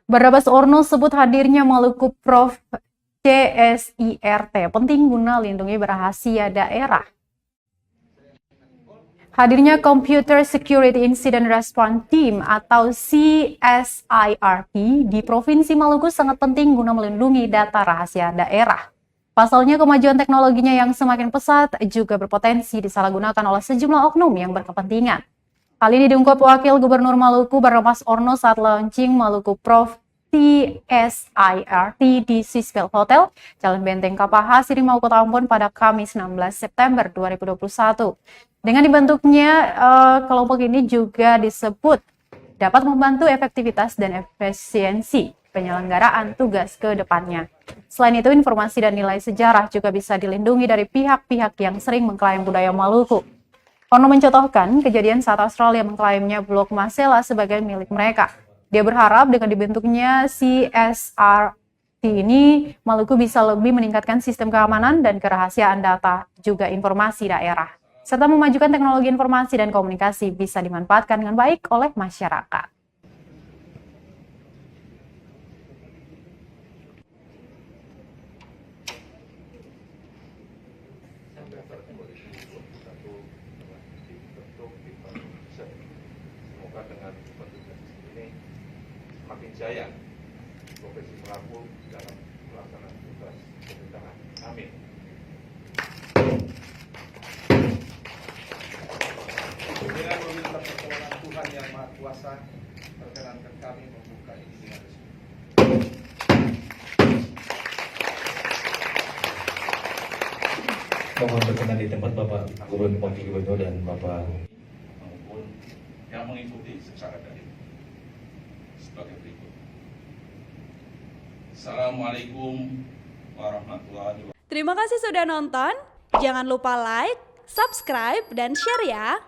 Barnabas Orno sebut hadirnya Maluku Prof CSIRT penting guna lindungi rahasia daerah. Hadirnya Computer Security Incident Response Team atau CSIRT di Provinsi Maluku sangat penting guna melindungi data rahasia daerah. Pasalnya kemajuan teknologinya yang semakin pesat juga berpotensi disalahgunakan oleh sejumlah oknum yang berkepentingan. Hal ini diungkap Wakil Gubernur Maluku Barnabas Orno saat launching Maluku Prof CSIRT di Sisbel Hotel, Jalan Benteng Kapaha, Sirimau, Kota Ambon pada Kamis 16 September 2021. Dengan dibentuknya kelompok ini juga disebut dapat membantu efektivitas dan efisiensi penyelenggaraan tugas ke depannya. Selain itu, informasi dan nilai sejarah juga bisa dilindungi dari pihak-pihak yang sering mengklaim budaya Maluku. Orno mencontohkan kejadian saat Australia mengklaimnya Blok Masela sebagai milik mereka. Dia berharap dengan dibentuknya CSIRT ini, Maluku bisa lebih meningkatkan sistem keamanan dan kerahasiaan data, juga informasi daerah, serta memajukan teknologi informasi dan komunikasi bisa dimanfaatkan dengan baik oleh masyarakat. Semoga dengan bentuknya ini semakin jaya Provinsi Maluku dalam pelaksanaan tugas pemerintahan. Amin. Dengan meminta pertolongan Tuhan Yang Maha Kuasa, perkenankan kami membuka ini dengan resmi. Mohon berkenan di tempat Bapak Gubernur, Wakil Gubernur dan Bapak Maupun yang mengikuti secara daring sebagai berikut. Assalamualaikum warahmatullahi wabarakatuh. Terima kasih sudah nonton. Jangan lupa like, subscribe, dan share ya.